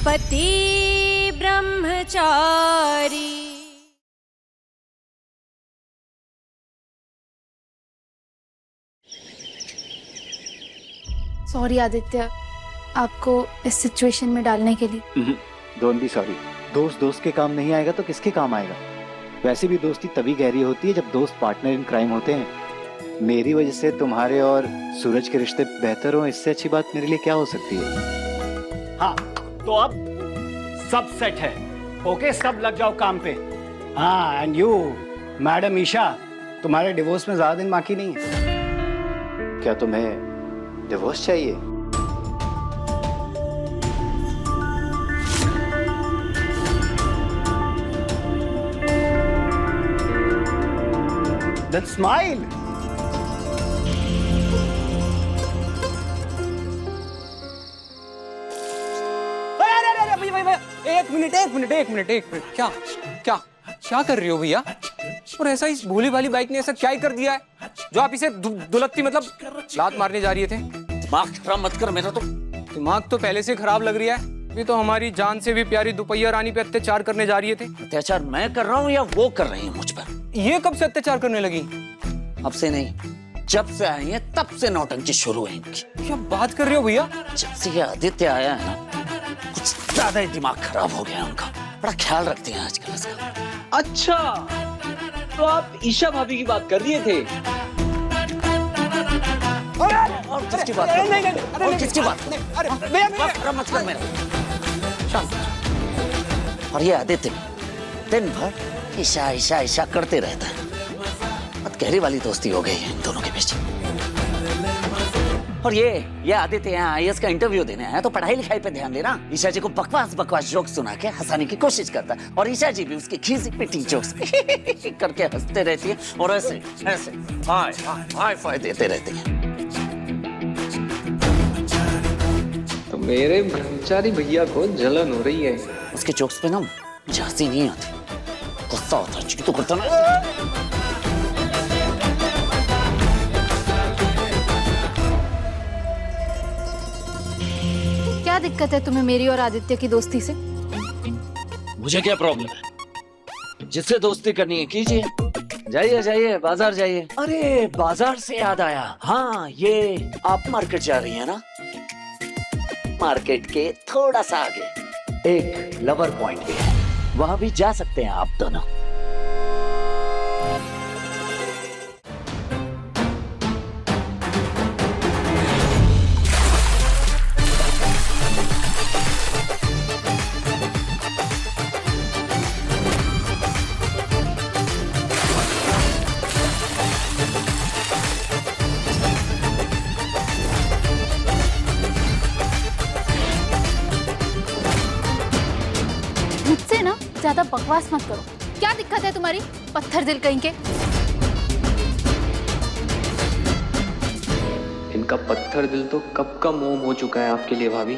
पति ब्रह्मचारी। सॉरी आदित्य, आपको इस सिचुएशन में डालने के लिए। Don't be sorry. दोस्त दोस्त के काम नहीं आएगा तो किसके काम आएगा? वैसे भी दोस्ती तभी गहरी होती है जब दोस्त पार्टनर इन क्राइम होते हैं। मेरी वजह से तुम्हारे और सूरज के रिश्ते बेहतर हो, इससे अच्छी बात मेरे लिए क्या हो सकती है? हाँ, तो अब सब सेट है। ओके, सब लग जाओ काम पे। हाँ, एंड यू मैडम ईशा, तुम्हारे डिवोर्स में ज्यादा दिन बाकी नहीं है। क्या तुम्हें डिवोर्स चाहिए? Then smile. एक मिनट, क्या क्या क्या कर रही हो भैया? और ऐसा इस भोली वाली बाइक ने ऐसा क्या ही कर दिया है जो आप इसे दुलत्ती मतलब लात मारने जा रही थे? दिमाग खराब मत कर मेरा। तो दिमाग तो पहले से खराब लग रहा है। अभी तो हमारी जान से भी प्यारी दुपहिया रानी पे अत्याचार करने जा रही थे। अत्याचार मैं कर रहा हूँ या वो कर रही है मुझ पर? ये कब से अत्याचार करने लगी? अब से नहीं, जब से आई है तब से नौटंकी शुरू है इनकी। क्या बात कर रहे हो भैया? जब से ये आदित्य आया है ना, कुछ ज्यादा ही दिमाग खराब हो गया उनका। बड़ा ख्याल रखते हैं आजकल इसका। अच्छा, तो आप ईशा भाभी की बात कर रहे थे? और किसकी बात? और किसकी बात? मत कर मेरा। और ये आदित्य दिन भर ईशा ईशा ईशा करते रहता है। बहुत गहरी वाली दोस्ती हो गई है इन दोनों के बीच। और ये आदित्य यहाँ IAS का इंटरव्यू देने आया तो पढ़ाई लिखाई पे ध्यान देना। ईशा जी को बकवास जोक सुना के हंसाने की कोशिश करता है और ईशा जी भी उसकी खीसी पिटी जोक्स करके हंसते रहती है और ऐसे ऐसे हाय फाय देते रहते हैं। तो मेरे ब्रह्मचारी भैया को जलन हो रही है। उसके जोक्स पे ना मुझे हंसी नहीं आती, गुस्सा होता है। तो करता ना। क्या दिक्कत है तुम्हें मेरी और आदित्य की दोस्ती से? मुझे क्या प्रॉब्लम है? जिससे दोस्ती करनी है कीजिए। जाइए जाइए, बाजार जाइए। अरे बाजार से याद आया, हाँ ये आप मार्केट जा रही है ना? मार्केट के थोड़ा सा आगे एक लवर पॉइंट भी है, वहां भी जा सकते हैं आप दोनों। मुझसे ना ज्यादा बकवास मत करो। क्या दिक्कत है तुम्हारी पत्थर दिल कहीं के? इनका पत्थर दिल तो कब का मोम हो चुका है आपके लिए भाभी,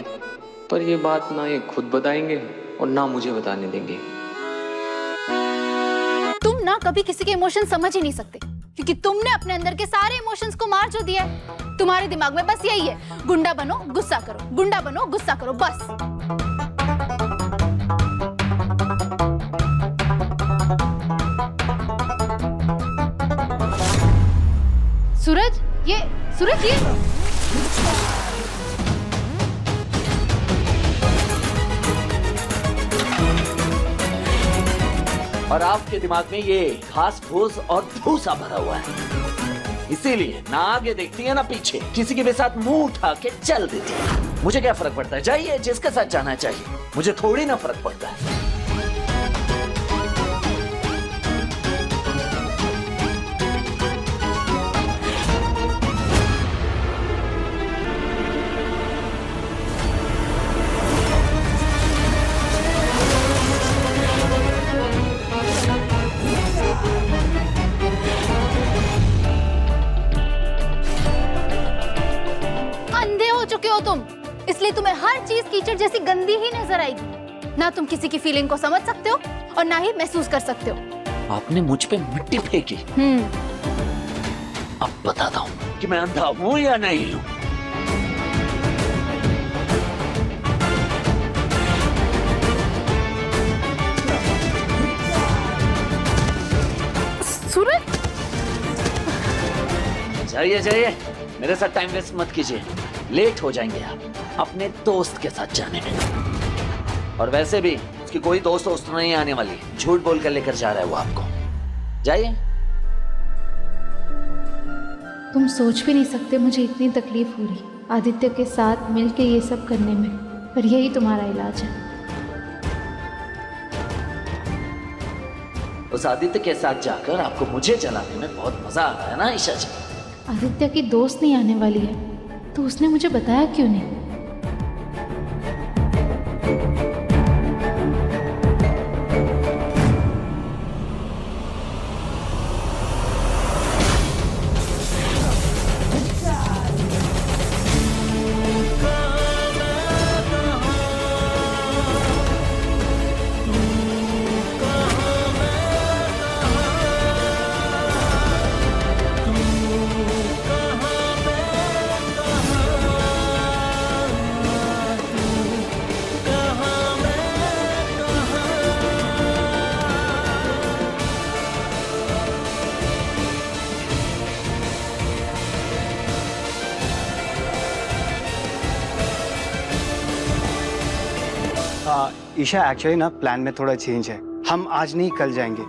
पर ये बात ना ये खुद बताएंगे और ना मुझे बताने देंगे। तुम ना कभी किसी के इमोशन समझ ही नहीं सकते, क्योंकि तुमने अपने अंदर के सारे इमोशंस को मार जो दिया है। तुम्हारे दिमाग में बस यही है, गुंडा बनो गुस्सा करो, गुंडा बनो गुस्सा करो, बस। सूरज ये और आपके दिमाग में ये घास फूस और भूसा भरा हुआ है, इसीलिए ना आगे देखती है ना पीछे, किसी के भी साथ मुंह उठा के चल देती है। मुझे क्या फर्क पड़ता है? जाइए जिसके साथ जाना चाहिए, मुझे थोड़ी ना फर्क पड़ता है। इसलिए तुम्हें हर चीज कीचड़ जैसी गंदी ही नजर आएगी। ना तुम किसी की फीलिंग को समझ सकते हो और ना ही महसूस कर सकते हो। आपने मुझ पे मिट्टी फेंकी। अब बताता हूँ कि मैं अंधा हूँ या नहीं हूँ। जाइए जाइए, मेरे साथ टाइम वेस्ट मत कीजिए, लेट हो जाएंगे आप अपने दोस्त के साथ जाने में। और वैसे भी उसकी कोई दोस्त नहीं आने वाली, झूठ बोल कर लेकर जा रहा है वो आपको। जाइए। तुम सोच भी नहीं सकते मुझे इतनी तकलीफ हो रही आदित्य के साथ मिलके ये सब करने में, पर यही तुम्हारा इलाज है। उस आदित्य के साथ जाकर आपको मुझे जलाने में बहुत मजा आ रहा है ना ईशा जी? आदित्य की दोस्त नहीं आने वाली है तो उसने मुझे बताया क्यों नहीं? ईशा एक्चुअली ना प्लान में थोड़ा चेंज है, हम आज नहीं कल जाएंगे।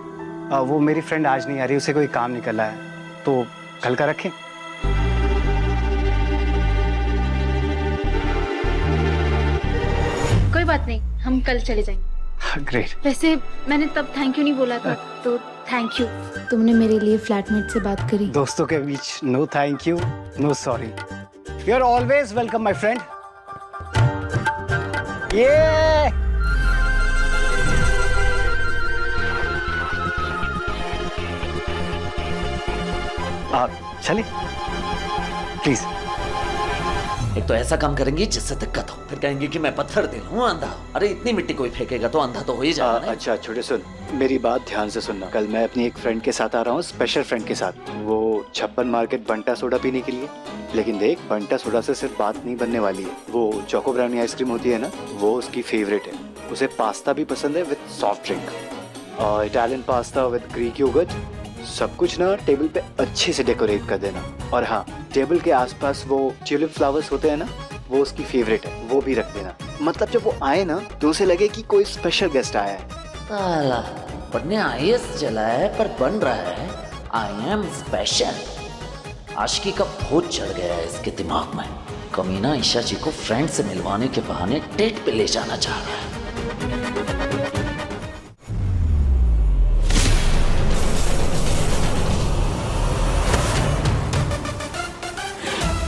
वो मेरी फ्रेंड आज नहीं आ रही, उसे कोई काम निकला है, तो कल का रखें। कोई बात नहीं, हम कल चले जाएंगे। ग्रेट। वैसे मैंने तब थैंक यू नहीं बोला था, तो थैंक यू। तुमने मेरे लिए फ्लैटमेट से बात करी। दोस्तों के बीच no thank you, no sorry. You are always welcome my friend. ये आप चले प्लीज। एक तो ऐसा काम करेंगे जिससे दिक्कत हो, फिर कहेंगे कि मैं पत्थर दिल हूँ, अंधा हूँ। अरे इतनी मिट्टी कोई फेंकेगा तो अंधा तो हो ही जाएगा ना। अच्छा छोटे सुन, मेरी बात ध्यान से सुनना। कल मैं अपनी एक फ्रेंड के साथ आ रहा हूँ, स्पेशल फ्रेंड के साथ। वो छप्पन मार्केट बंटा सोडा पीने के लिए। लेकिन देख, बंटा सोडा से सिर्फ बात नहीं बनने वाली है। वो चोको ब्राउनी आइसक्रीम होती है ना, वो उसकी फेवरेट है। उसे पास्ता भी पसंद है विद सॉफ्ट ड्रिंक, और Italian pasta with Greek yogurt. सब कुछ ना टेबल पे अच्छे से डेकोरेट कर देना। और हाँ, टेबल के आसपास वो ट्यूलिप फ्लावर्स होते हैं ना, वो उसकी फेवरेट है, वो भी रख देना। मतलब जब वो आए ना तो उसे लगे कि कोई स्पेशल गेस्ट आया है। ताला पढ़ने IAS चला है पर बन रहा है आई एम स्पेशल। आशिकी का भूत चढ़ गया है इसके दिमाग में। कमीना ईशा जी को फ्रेंड से मिलवाने के बहाने डेट पे ले जाना चाह रहा है।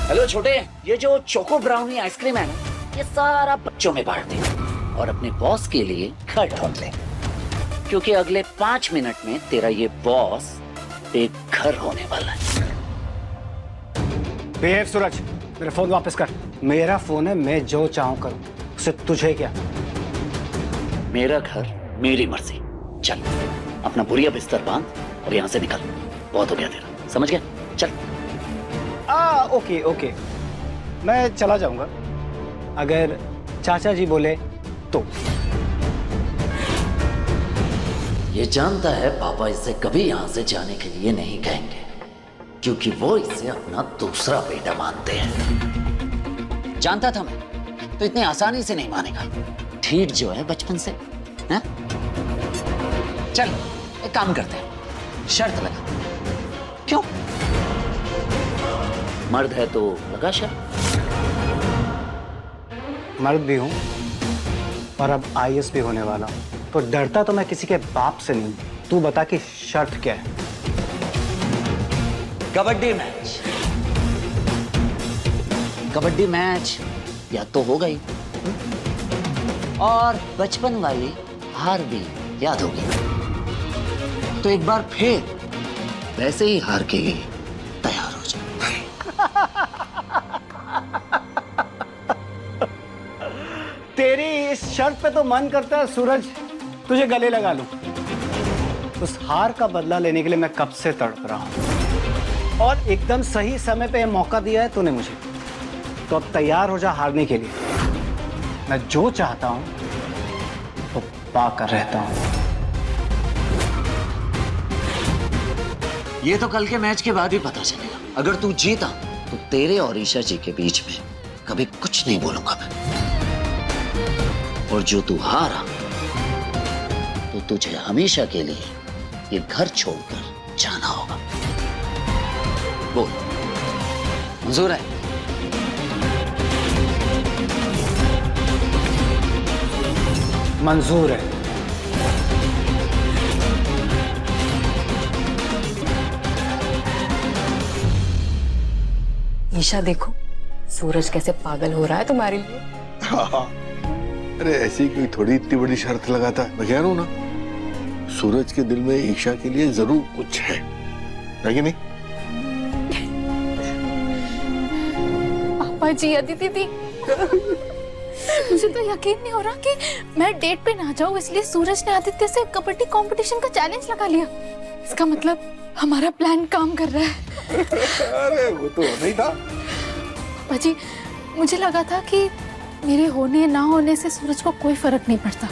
हेलो छोटे, ये जो चोको ब्राउनी आइसक्रीम है ना, ये सारा बच्चों में बांट दे और अपने बॉस के लिए घर ढूंढ ले, क्योंकि अगले 5 मिनट में तेरा ये बॉस एक घर होने वाला है। बिहेव सूरज, मेरा फोन वापस कर। मेरा फोन है, मैं जो चाहूँ करूँ, उससे तुझे क्या? मेरा घर मेरी मर्जी। चल अपना बुरिया बिस्तर बांध और यहाँ से निकल, बहुत हो गया तेरा, समझ गया? चल। ओके ओके, मैं चला जाऊंगा अगर चाचा जी बोले तो। ये जानता है पापा इसे कभी यहाँ से जाने के लिए नहीं कहेंगे, क्योंकि वो इसे अपना दूसरा बेटा मानते हैं। जानता था मैं, तो इतनी आसानी से नहीं मानेगा। ठीक जो है बचपन से है? चल एक काम करते हैं, शर्त लगा। क्यों? मर्द है तो लगा शर्त। मर्द भी हूँ और अब IAS भी होने वाला हूँ, तो डरता तो मैं किसी के बाप से नहीं। तू बता कि शर्त क्या है? कबड्डी मैच। कबड्डी मैच या तो हो गई, और बचपन वाली हार भी याद होगी। तो एक बार फिर वैसे ही हार के लिए तैयार हो जाओ। तेरी इस शर्त पे तो मन करता है सूरज तुझे गले लगा लूं। उस हार का बदला लेने के लिए मैं कब से तड़प रहा हूं, और एकदम सही समय पे मौका दिया है तूने मुझे। तो अब तैयार हो जा हारने के लिए। मैं जो चाहता हूं वो पाकर रहता हूं। ये तो कल के मैच के बाद ही पता चलेगा। अगर तू जीता तो तेरे और ईशा जी के बीच में कभी कुछ नहीं बोलूंगा मैं, और जो तू हारा तो तुझे हमेशा के लिए ये घर छोड़कर जाना होगा। बोल, मंजूर है? मंजूर है। ईशा देखो, सूरज कैसे पागल हो रहा है तुम्हारे लिए। हाँ। अरे ऐसी कोई थोड़ी इतनी बड़ी शर्त लगाता है, मैं कह रहा हूँ ना, सूरज के दिल में ईशा के लिए जरूर कुछ है कि नहीं? पापा जी, अदिति दी, मुझे तो यकीन नहीं हो रहा कि मैं डेट पे ना जाऊं, इसलिए सूरज ने आदित्य से कबड्डी कंपटीशन का चैलेंज लगा लिया। इसका मतलब हमारा प्लान काम कर रहा है। अरे वो तो नहीं था। पापा जी, मुझे लगा था कि मेरे होने ना होने से सूरज को कोई फर्क नहीं पड़ता,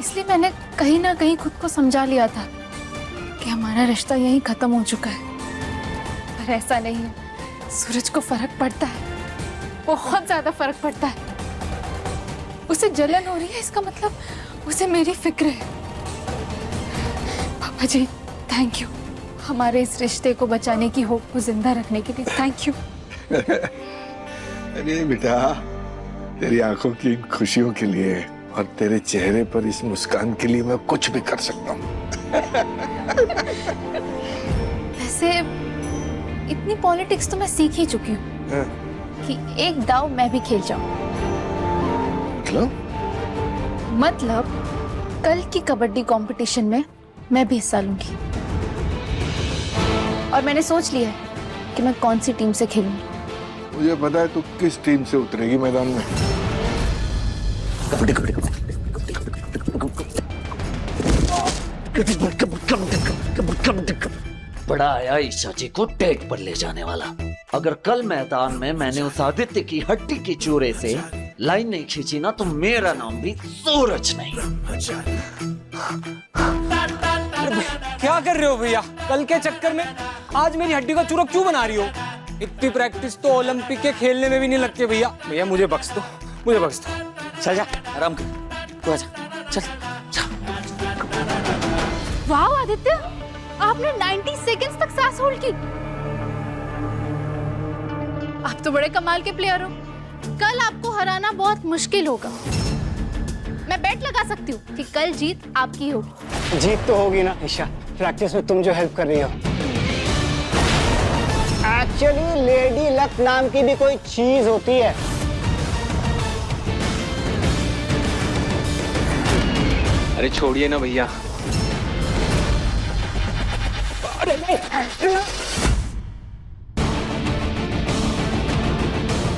इसलिए मैंने कहीं ना कहीं खुद को समझा लिया था कि हमारा रिश्ता यहीं खत्म हो चुका है। पर ऐसा नहीं है, सूरज को फर्क पड़ता है, बहुत ज्यादा फर्क पड़ता है। उसे जलन हो रही है, इसका मतलब उसे मेरी फिक्र है। पापा जी, थैंक यू, हमारे इस रिश्ते को बचाने की होप को जिंदा रखने के लिए थैंक यू। अरे बेटा, तेरी आंखों की इन खुशियों के लिए और तेरे चेहरे पर इस मुस्कान के लिए मैं कुछ भी कर सकता हूँ। वैसे इतनी पॉलिटिक्स तो मैं सीख ही चुकी हूँ कि एक दाव मैं भी खेल जाऊं। मतलब कल की कबड्डी कंपटीशन में मैं भी हिस्सा लूंगी, और मैंने सोच लिया है कि मैं कौन सी टीम से खेलूंगी। मुझे पता है तू किस टीम से उतरेगी मैदान में। बड़ा आया ईशा जी को टैग पर ले जाने वाला। अगर कल मैदान में मैंने उस आदित्य की हड्डी के चूरे से लाइन नहीं खींची ना, तो मेरा नाम भी सूरज नहीं। क्या कर रहे हो भैया? कल के चक्कर में आज मेरी हड्डी का चूरा क्यों बना रही हो? इतनी प्रैक्टिस तो ओलंपिक के खेलने में भी नहीं लगती भैया। भैया मुझे बख्श दो, मुझे बख्श दो। चल जा, आराम कर, तू आजा, चल। वाह आदित्य, आपने 90 सेकंड्स तक सांस होल्ड की। आप तो बड़े कमाल के प्लेयर हो। कल आपको हराना बहुत मुश्किल होगा। मैं बेट लगा सकती हूँ कि कल जीत आपकी होगी। जीत तो होगी ना ईशा, प्रैक्टिस में तुम जो हेल्प कर रही हो। एक्चुअली लेडी लक नाम की भी कोई चीज होती है। अरे छोड़िए ना भैया।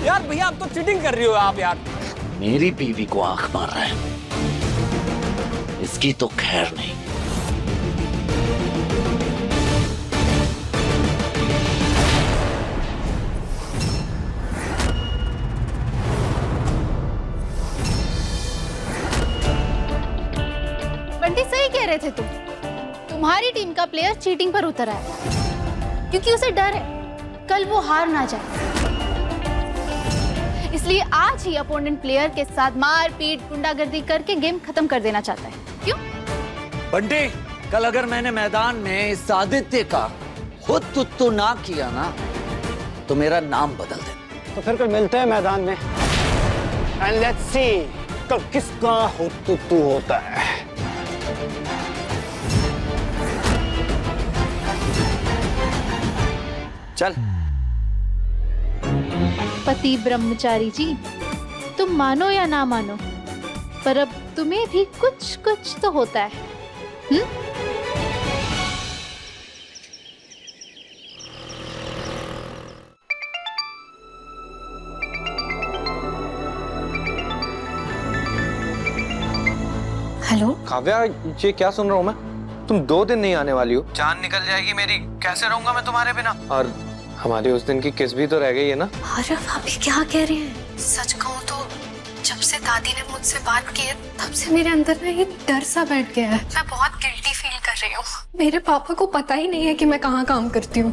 यार भैया, आप तो चीटिंग कर रही हो आप यार। मेरी बीवी को आंख मार रहा है, इसकी तो खैर नहीं। बंटी, सही कह रहे थे तुम। तुम्हारी टीम का प्लेयर चीटिंग पर उतर आया क्योंकि उसे डर है कल वो हार ना जाए, इसलिए आज ही अपोनेंट प्लेयर के साथ मारपीट गुंडागर्दी करके गेम खत्म कर देना चाहता है। क्यों बंटी, कल अगर मैंने मैदान में इस आदित्य का खुद तुत्तू ना किया ना, तो मेरा नाम बदल दे। तो फिर कल मिलते हैं मैदान में, एंड लेट्स सी कल किसका हुत्तुत्तू होता है। चल। पति ब्रह्मचारी जी, तुम मानो या ना मानो, पर अब तुम्हें भी कुछ कुछ तो होता है। हेलो काव्या, ये क्या सुन रहा हूँ मैं? तुम 2 दिन नहीं आने वाली हो। जान निकल जाएगी मेरी, कैसे रहूंगा मैं तुम्हारे बिना? और हमारी उस दिन की किस भी तो रह गई है ना। अरे भाभी क्या कह रही है? सच कहूँ तो जब से दादी ने मुझसे बात की है, तब से मेरे अंदर ना ये डर सा बैठ गया है। मैं बहुत गिल्टी फील कर रही हूँ। मेरे पापा को पता ही नहीं है कि मैं कहाँ काम करती हूँ।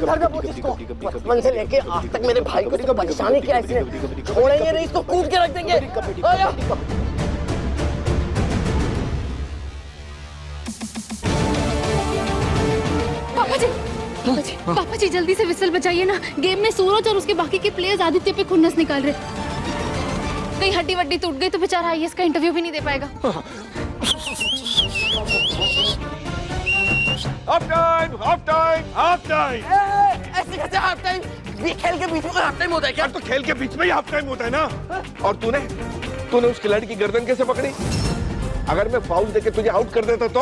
हाथ धर दे पूछ इसको। बचपन से लेके आज तक मेरे भाई को इसने परेशानी किया इसने। छोड़ेंगे नहीं इसको, कूद के रख देंगे। आया। पापा जी जल्दी से विसल बजाइए ना। गेम में सूरज और उसके बाकी के प्लेयर्स आदित्य पे खुन्नस निकाल रहे। कहीं हड्डी वड्डी टूट गई तो बेचारा आईएएस का इंटरव्यू भी नहीं दे पाएगा। Half time, half time, half time. ऐसे कैसे हाफ टाइम? खेल के बीच में हाफ टाइम होता है क्या? तो खेल के बीच में ही हाफ टाइम होता है ना। और तूने उस खिलाड़ी की गर्दन कैसे पकड़ी? अगर मैं फाउल देके तुझे आउट कर देता तो?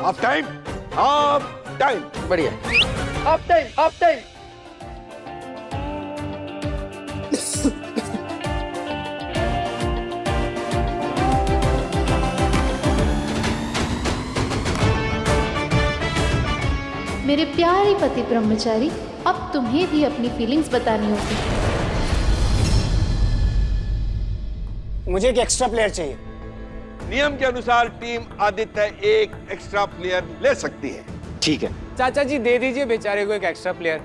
Half time, half time. बढ़िया। Half time, half time. मेरे प्यारे पति ब्रह्मचारी, अब तुम्हें भी अपनी फीलिंग्स बतानी होगी। मुझे एक एक्स्ट्रा प्लेयर चाहिए। नियम के अनुसार टीम आदित्य एक एक्स्ट्रा प्लेयर ले सकती है। ठीक है। चाचा जी दे दीजिए बेचारे को एक एक्स्ट्रा प्लेयर।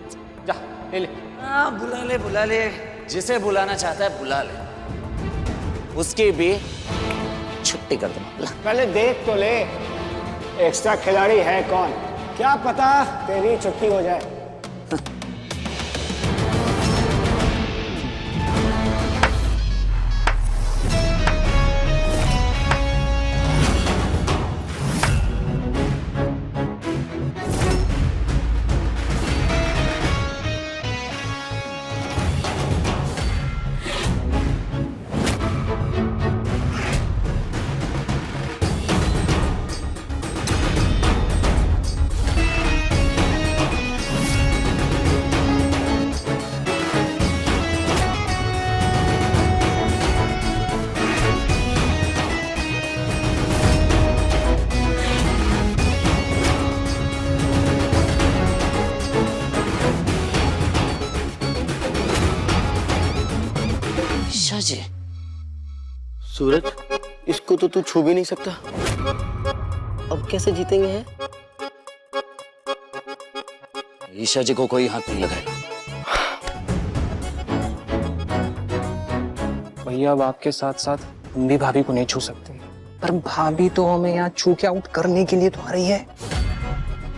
जा ले ले। हाँ बुला ले, जिसे बुलाना चाहता है बुला ले, उसकी भी छुट्टी कर दो। पहले देख तो ले एक्स्ट्रा खिलाड़ी है कौन, क्या पता तेरी छुट्टी हो जाए। जी सूरज, इसको तो तू छू भी नहीं सकता। अब कैसे जीतेंगे हैं? ईशा जी को कोई हाथ नहीं लगाएगा। भैया अब आपके साथ साथ हम भी भाभी को नहीं छू सकते, पर भाभी तो हमें यहाँ छू के आउट करने के लिए तो आ रही है।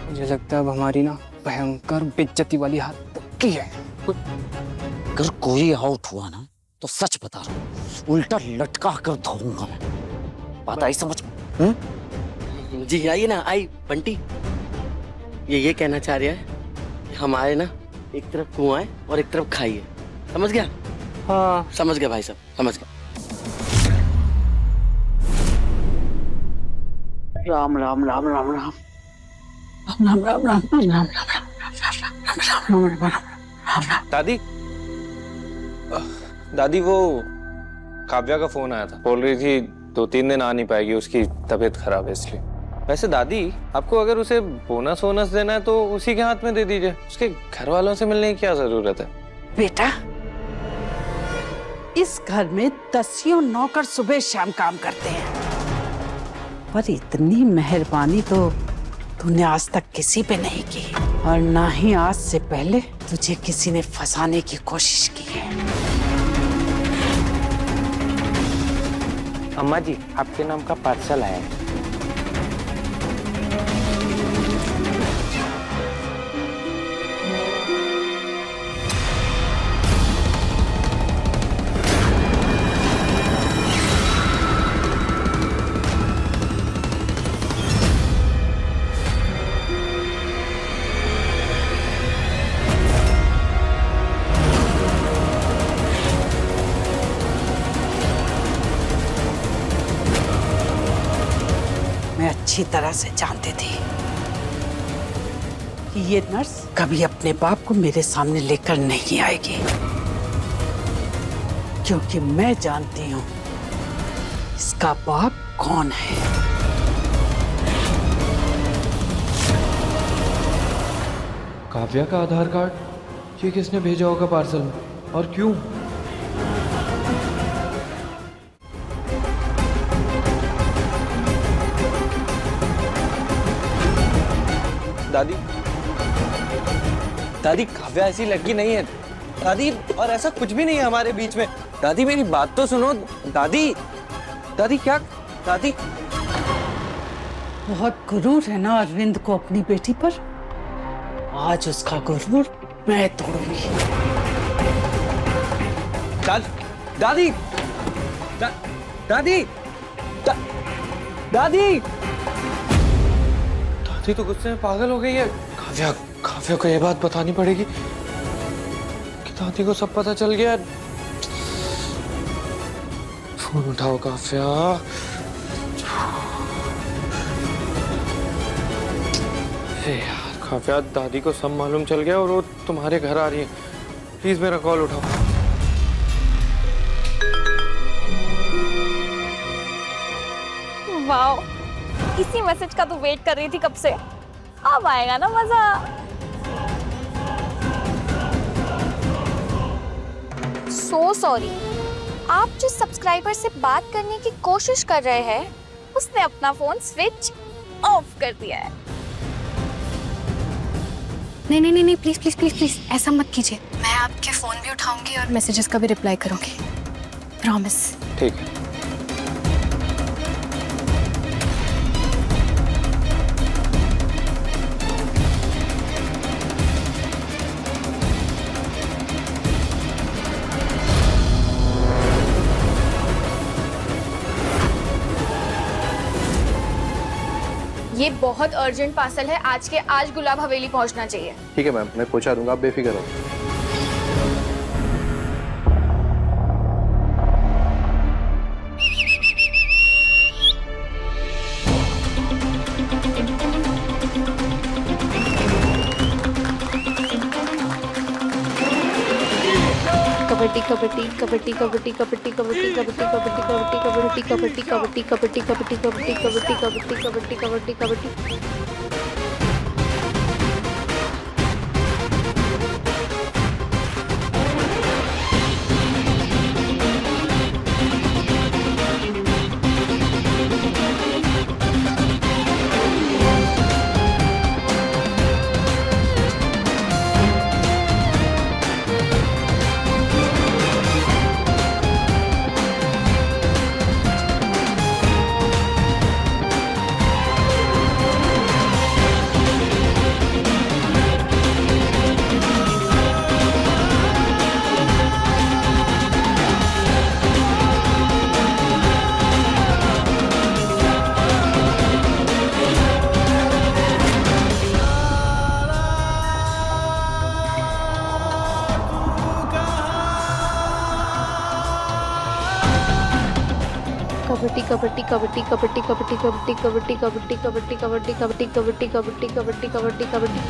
मुझे लगता है अब हमारी ना भयंकर बेइज्जती वाली हाथ पक्की है। अगर कोई आउट हुआ ना तो सच बता रहा हूँ, उल्टा लटका कर धोऊंगा मैं। बात आई समझ में? जी आइए ना, आई बंटी। ये कहना चाह रहा है कि हमारे ना एक तरफ कुआं है और एक तरफ खाई है। समझ गया? हाँ समझ गया भाई साहब, समझ गया। राम राम राम राम राम राम राम राम राम राम। दादी, दादी वो काव्या का फोन आया था, बोल रही थी 2-3 दिन आ नहीं पाएगी, उसकी तबीयत खराब है इसलिए। वैसे दादी, आपको अगर उसे बोनस वोनस देना है तो उसी के हाथ में दे दीजिए, उसके घर वालों से मिलने की क्या जरूरत है? बेटा, इस घर में 10 नौकर सुबह शाम काम करते हैं, पर इतनी मेहरबानी तो तूने आज तक किसी पे नहीं की, और ना ही आज से पहले तुझे किसी ने फंसाने की कोशिश की है। अम्मा जी, आपके नाम का पार्सल आया है। अच्छी तरह से जानती थी कि ये नर्स कभी अपने बाप को मेरे सामने लेकर नहीं आएगी, क्योंकि मैं जानती हूँ इसका बाप कौन है। काव्या का आधार कार्ड? ये किसने भेजा होगा पार्सल में, और क्यों? दादी, दादी काव्या ऐसी लड़की नहीं है दादी, और ऐसा कुछ भी नहीं है हमारे बीच में। दादी मेरी बात तो सुनो। दादी दादी क्या दादी? बहुत गुरूर है ना अरविंद को अपनी बेटी पर। आज उसका गुरूर मैं तोड़ूंगी। दादी दादी दादी दादी तो गुस्से में पागल हो गई है। काव्या को ये बात बतानी पड़ेगी कि दादी को सब पता चल गया। फोन उठाओ काव्या। यार काव्या, दादी को सब मालूम चल गया और वो तुम्हारे घर आ रही है। प्लीज मेरा कॉल उठाओ। वाओ, इसी मैसेज का तो वेट कर रही थी कब से। अब आएगा ना मजा। सो सॉरी, आप जिस सब्सक्राइबर से बात करने की कोशिश कर रहे हैं उसने अपना फोन स्विच ऑफ कर दिया है। नहीं, प्लीज प्लीज प्लीज प्लीज ऐसा मत कीजिए। मैं आपके फोन भी उठाऊंगी और मैसेजेस का भी रिप्लाई करूंगी, प्रॉमिस। ठीक है। ये बहुत अर्जेंट पार्सल है, आज के आज गुलाब हवेली पहुंचना चाहिए। ठीक है मैम, मैं पहुंचा दूंगा, आप बेफिक्र हो। कबड्डी कबड्डी कबड्डी कबड्डी कबड्डी कबड्डी कबड्डी कबड्डी कबड्डी कबड्डी कबड्डी कबड्डी कबड्डी कबड्डी कबड्डी कबड्डी कबड्डी कबड्डी। कबड्डी कबड्डी कबड्डी कबड्डी कबड्डी कबड्डी कबड्डी कबड्डी कबड्डी कबड्डी कबड्डी कबड्डी कबड्डी कबड्डी कबड्डी।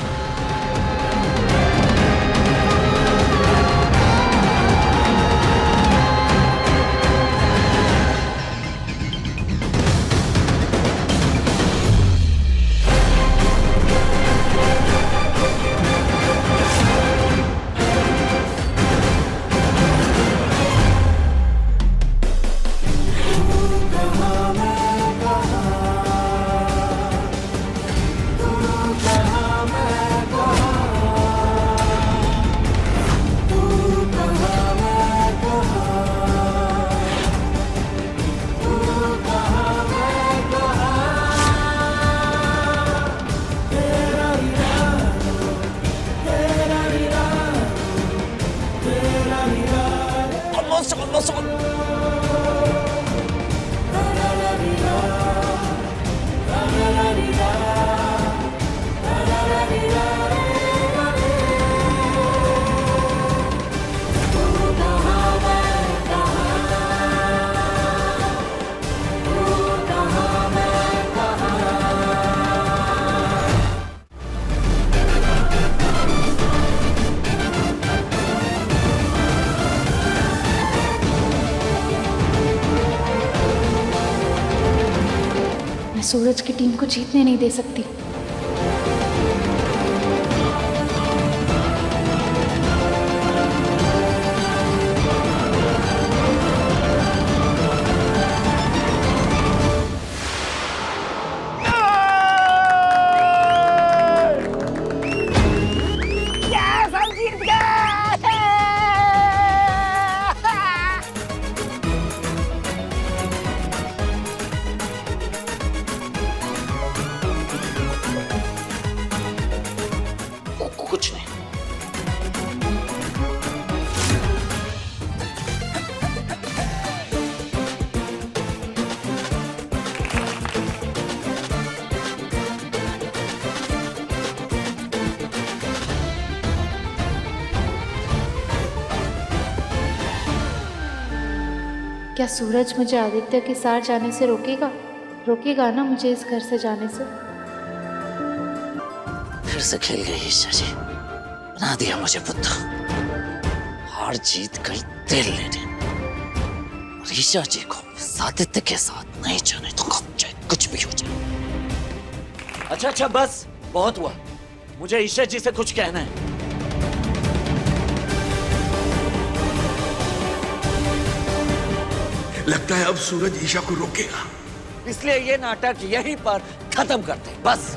सूरज की टीम को जीतने नहीं दे सकती। Yes! क्या सूरज मुझे आदित्य के साथ जाने से रोकेगा? रोकेगा ना मुझे इस घर से जाने से? फिर से खेल गई ईशा जी, बना दिया मुझे बुद्धा। हार जीत गई दिल लेने, और ईशा जी को आदित्य के साथ नहीं जाने तो चाहे कुछ भी हो जाए। अच्छा अच्छा बस बहुत हुआ, मुझे ईशा जी से कुछ कहना है। लगता है अब सूरज ईशा को रोकेगा, इसलिए ये नाटक यहीं पर खत्म करते हैं बस।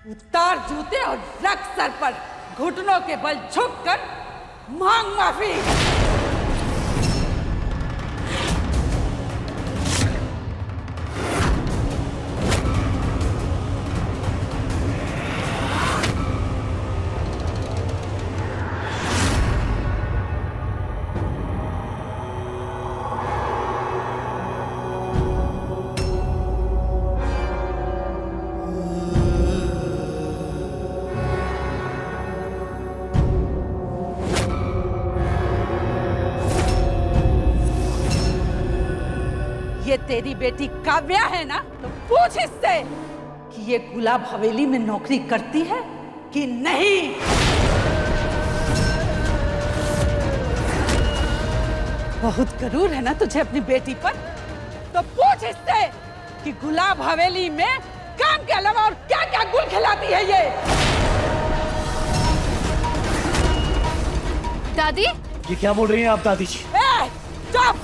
उतार जूते और रख सर पर, घुटनों के बल झुककर मांग माफी। ये तेरी बेटी काव्या है ना, तो पूछ इससे कि ये गुलाब हवेली में नौकरी करती है कि नहीं। बहुत गरूर है ना तुझे अपनी बेटी पर, तो पूछ इससे कि गुलाब हवेली में काम के अलावा और क्या क्या गुल खिलाती है ये। दादी, ये क्या बोल रही हैं आप दादी जी? चुप!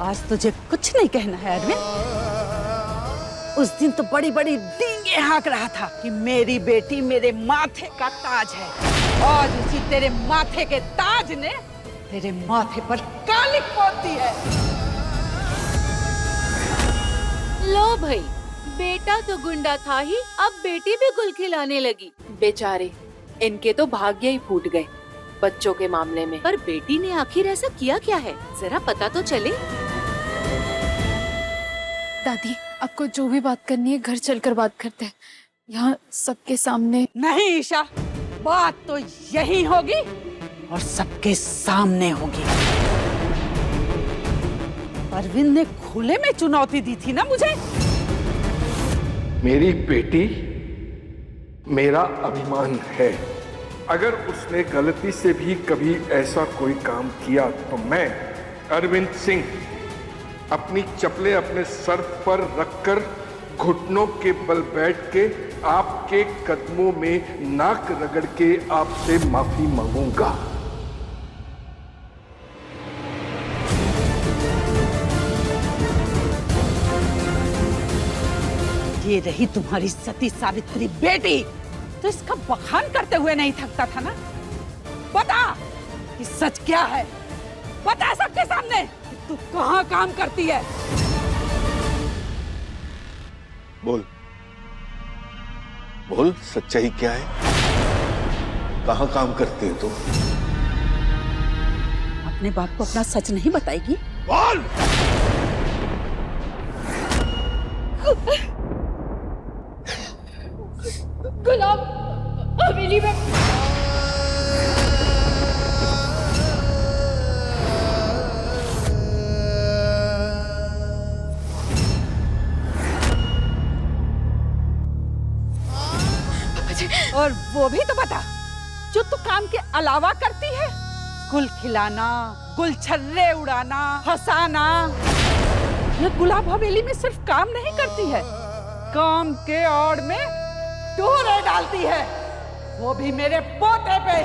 आज तुझे कुछ नहीं कहना है अरविंद। उस दिन तो बड़ी बड़ी डींगे हाँक रहा था कि मेरी बेटी मेरे माथे का ताज है, और उसी तेरे माथे के ताज ने तेरे माथे पर कालिक पोत दी है। लो भाई, बेटा तो गुंडा था ही, अब बेटी भी गुल खिलाने लगी। बेचारे, इनके तो भाग्य ही फूट गए बच्चों के मामले में। पर बेटी ने आखिर ऐसा किया क्या है, जरा पता तो चले। दादी, आपको जो भी बात करनी है घर चलकर बात करते हैं, यहाँ सबके सामने नहीं ईशा, बात तो यही होगी और सबके सामने होगी। अरविंद ने खुले में चुनौती दी थी ना मुझे। मेरी बेटी मेरा अभिमान है, अगर उसने गलती से भी कभी ऐसा कोई काम किया तो मैं अरविंद सिंह अपनी चप्पलें अपने सर पर रखकर घुटनों के बल बैठ के आपके कदमों में नाक रगड़ के आपसे माफी मांगूंगा। ये रही तुम्हारी सती सावित्री बेटी, तो इसका बखान करते हुए नहीं थकता था ना। बता कि सच क्या है, बता सबके सामने कि तू कहाँ काम करती है। बोल बोल, सच्चाई क्या है? कहाँ काम करते हैं तुम? अपने बाप को अपना सच नहीं बताएगी? बोल। गुलाब हवेली में और वो भी तो बता जो तू काम के अलावा करती है। गुल खिलाना, गुल छर्रे उड़ाना, हंसाना। ये गुलाब हवेली में सिर्फ काम नहीं करती है, काम के आड़ में टोरे डालती है, वो भी मेरे पोते पे।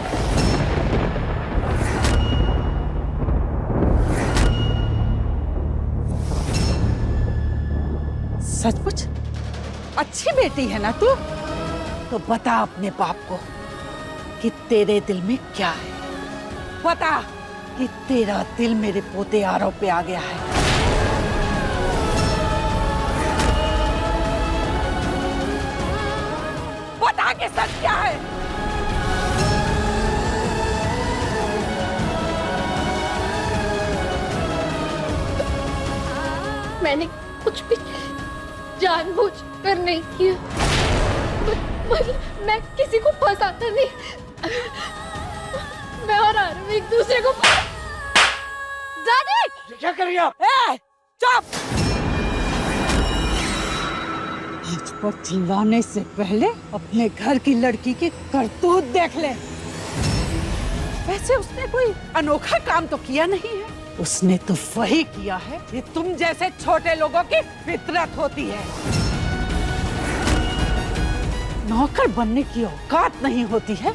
सचमुच अच्छी बेटी है ना तू? तो बता अपने बाप को कि तेरे दिल में क्या है। बता कि तेरा दिल मेरे पोते आरव पे आ गया है। बता के सच क्या है। मैंने कुछ भी जानबूझ कर नहीं किया। मैं किसी को फंसाता नहीं। मैं और आरव एक दूसरे को दादी क्या कर रही है आप? चुप! मुझ पर चिल्लाने से पहले अपने घर की लड़की की करतूत देख ले। वैसे उसने कोई अनोखा काम तो किया नहीं है। उसने तो वही किया है कि तुम जैसे छोटे लोगों की फितरत होती है। नौकर बनने की औकात नहीं होती है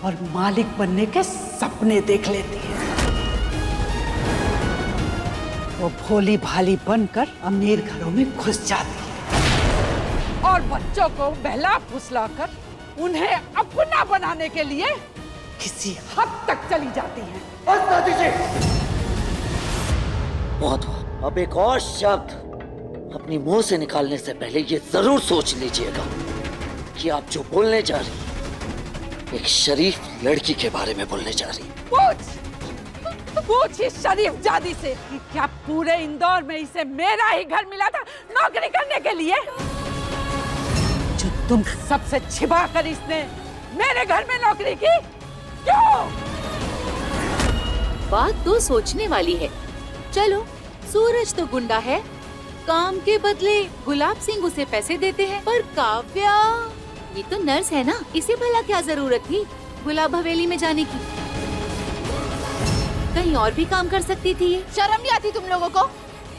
और मालिक बनने के सपने देख लेती है। वो भोली भाली बनकर अमीर घरों में घुस जाती है और बच्चों को बहला फुसलाकर उन्हें अपना बनाने के लिए किसी हद तक चली जाती है। बस दादी जी, बहुत हुआ। अब एक और शब्द अपनी मुंह से निकालने से पहले ये जरूर सोच लीजिएगा कि आप जो बोलने जा रही हैं, एक शरीफ लड़की के बारे में बोलने जा रही हैं। पूछ इस शरीफ जादी से कि क्या पूरे इंदौर में इसे मेरा ही घर मिला था नौकरी करने के लिए, जो तुम सबसे छिपा कर इसने मेरे घर में नौकरी की? क्यों? बात तो सोचने वाली है। चलो, सूरज तो गुंडा है, काम के बदले गुलाब सिंह उसे पैसे देते हैं, पर काव्या ये तो नर्स है ना, इसे भला क्या जरूरत थी गुलाब हवेली में जाने की? कहीं और भी काम कर सकती थी। ये शर्म नहीं आती तुम लोगों को?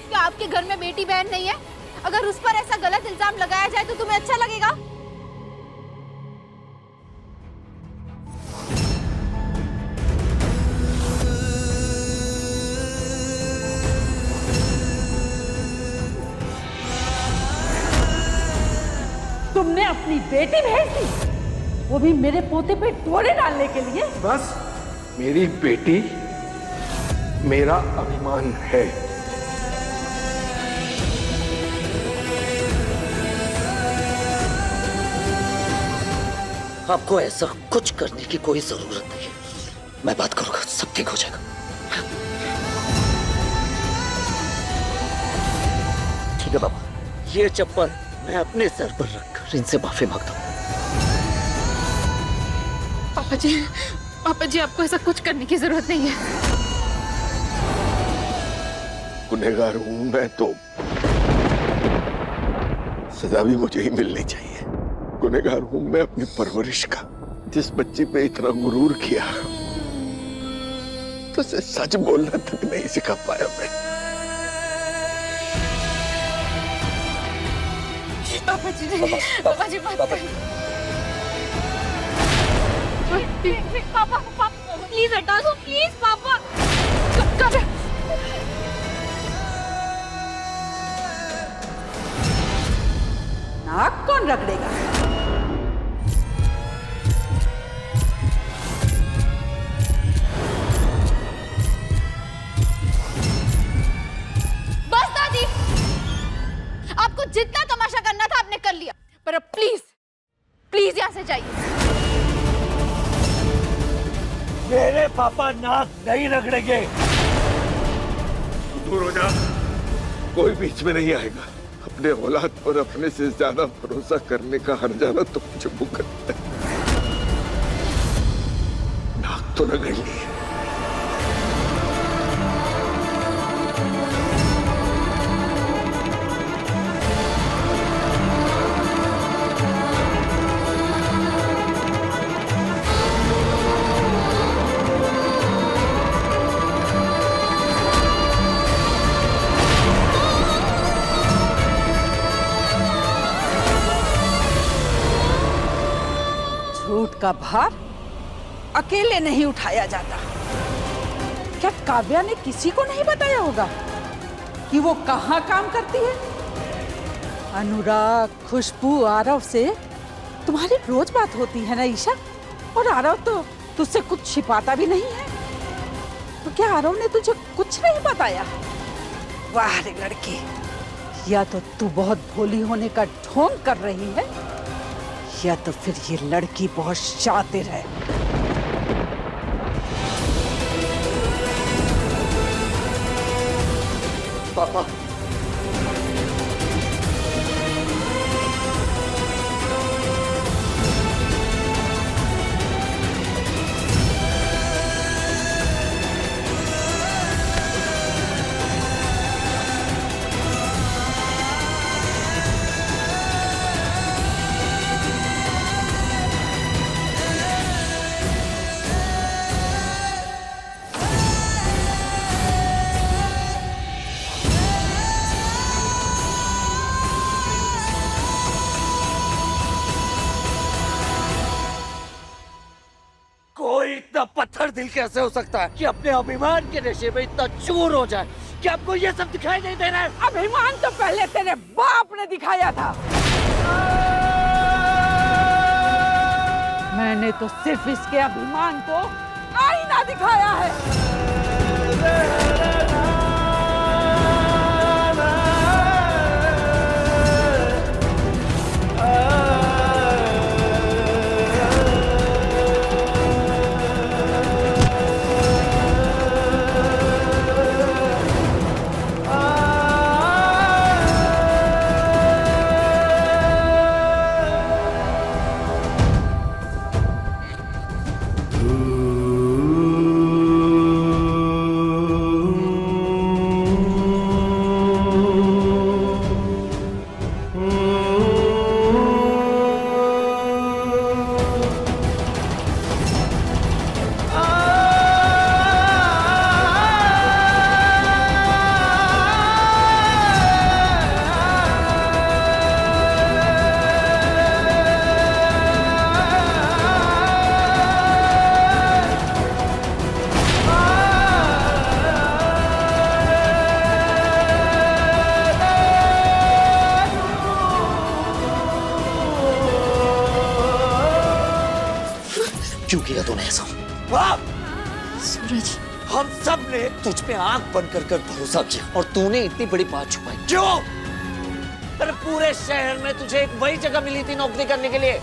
क्या आपके घर में बेटी बहन नहीं है? अगर उस पर ऐसा गलत इल्जाम लगाया जाए तो तुम्हें अच्छा लगेगा? तुमने अपनी बेटी भेज दी, वो भी मेरे पोते पे टोरे डालने के लिए? बस मेरी बेटी मेरा अभिमान है। आपको ऐसा कुछ करने की कोई जरूरत नहीं है। मैं बात करूंगा, सब ठीक हो जाएगा। ठीक है बाबा, ये चप्पल मैं अपने सर पर रखकर इनसे माफी मांगता हूँ। पापा जी आपको ऐसा कुछ करने की जरूरत नहीं है। गुनहगार हूं मैं तो सजा भी मुझे ही मिलनी चाहिए। गुनहगार हूं मैं अपनी परवरिश का। जिस बच्ची पे इतना गुरूर किया तो उसे सच बोलना तक नहीं सिखा पाया मैं। पापा जी मत पापा प्लीज हटा दो, प्लीज पापा। नाक कौन रगड़ेगा? बस दादी, आपको जितना तमाशा करना था आपने कर लिया, पर अब प्लीज प्लीज यहाँ से जाइए। मेरे पापा नाक नहीं रगड़ेंगे। दूर हो जा, कोई बीच में नहीं आएगा। अपने औलाद पर अपने से ज्यादा भरोसा करने का हर्जाना तो मुझे भुगतना है। नाक तो रगड़ ली है। झूठ का भार अकेले नहीं उठाया जाता। क्या काव्या ने किसी को नहीं बताया होगा कि वो कहाँ काम करती है? अनुराग, खुशबू, आरव से तुम्हारी रोज बात होती है ना ईशा? और आरव तो तुझसे कुछ छिपाता भी नहीं है। तो क्या आरव ने तुझे कुछ नहीं बताया? वाह रे लड़की, या तो तू बहुत भोली होने का ढोंग कर रही है, या तो फिर ये लड़की बहुत शातिर है। पापा, कोई इतना पत्थर दिल कैसे हो सकता है कि अपने अभिमान के नशे में इतना चूर हो जाए कि आपको ये सब दिखाई नहीं दे रहा है? अभिमान तो पहले तेरे बाप ने दिखाया था। मैंने तो सिर्फ इसके अभिमान को आईना दिखाया है। क्यों किया तूने ऐसा? सूरज, हम सब ने तुझ पे आंख बंद कर भरोसा किया और तूने इतनी बड़ी बात छुपाई क्यों? अरे पूरे शहर में तुझे एक वही जगह मिली थी नौकरी करने के लिए।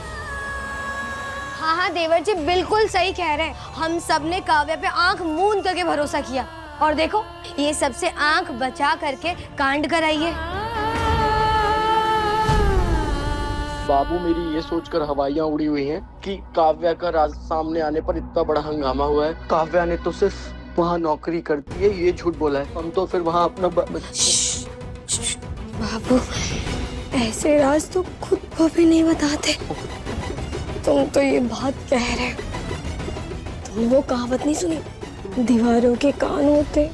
हाँ हाँ देवर जी बिल्कुल सही कह रहे हैं। हम सब ने काव्या पे आंख मूंद करके भरोसा किया और देखो ये सबसे आंख बचा करके कांड कराई है। बाबू मेरी ये सोचकर हवाइयाँ उड़ी हुई हैं कि काव्या का राज सामने आने पर इतना बड़ा हंगामा हुआ है। काव्या ने तो सिर्फ वहाँ नौकरी करती है ये झूठ बोला है। हम तो फिर वहाँ अपना बाबू ऐसे राज तो खुद को भी नहीं बताते। तुम तो ये बात कह रहे हो। तुमने वो कहावत नहीं सुनी, दीवारों के कान होते।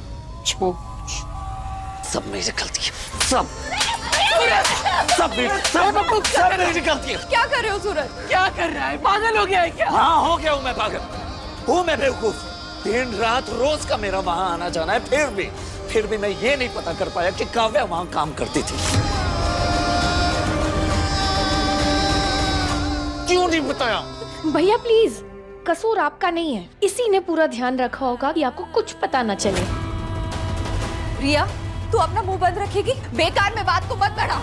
सब मेरी गलती है, सब मेरी गलती है। क्या कर रहे हो सूरज? क्या कर रहा है? पागल हो गया है क्या? हाँ हो गया हूँ मैं पागल, हूँ मैं बेवकूफ। दिन रात रोज का मेरा वहाँ आना जाना है, फिर भी मैं ये नहीं पता कर पाया कि काव्या वहाँ काम करती थी। क्यों नहीं बताया? भैया प्लीज, कसूर आपका नहीं है, इसी ने पूरा ध्यान रखा होगा कि आपको कुछ पता न चले। प्रिया, तू अपना मुंह बंद रखेगी? बेकार में बात को मत बढ़ा।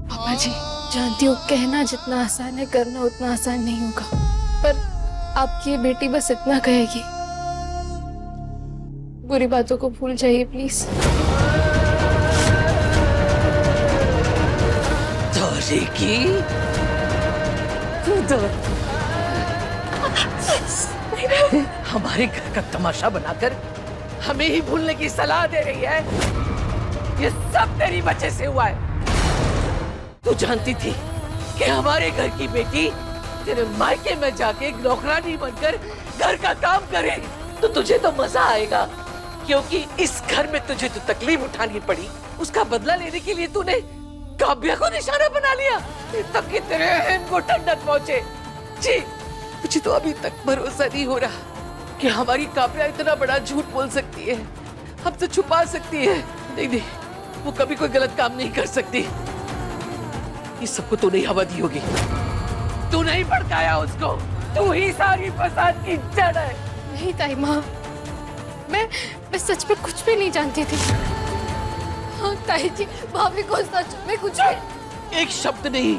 पापा जी, जानती हूँ कहना जितना आसान है करना उतना आसान नहीं होगा, पर आपकी ये बेटी बस इतना कहेगी, बुरी बातों को भूल जाइए प्लीज। हमारे घर का तमाशा बनाकर हमें ही भूलने की सलाह दे रही है। ये सब तेरी वजह से हुआ है। तू जानती थी कि हमारे घर की बेटी तेरे मायके में जाके नौकरानी बनकर घर का काम करे तो तुझे तो मजा आएगा, क्योंकि इस घर में तुझे जो तकलीफ उठानी पड़ी उसका बदला लेने के लिए तूने काव्या को निशाना बना लिया। तक कि तेरे अहम को ठंडक पहुंचे। जी, मुझे तो अभी तक भरोसा नहीं हो रहा कि हमारी काव्या इतना बड़ा झूठ बोल सकती है, हमसे छुपा सकती है। नहीं नहीं, वो कभी कोई गलत काम नहीं कर सकती। ये सबको तूने हवा दी होगी, तू नहीं भड़काया उसको, तू ही सारी फसाद की जड़ है। नहीं ताई माँ, मैं सच में कुछ भी नहीं जानती थी। हाँ ताई जी, भाभी को सच में कुछ भी... एक शब्द नहीं,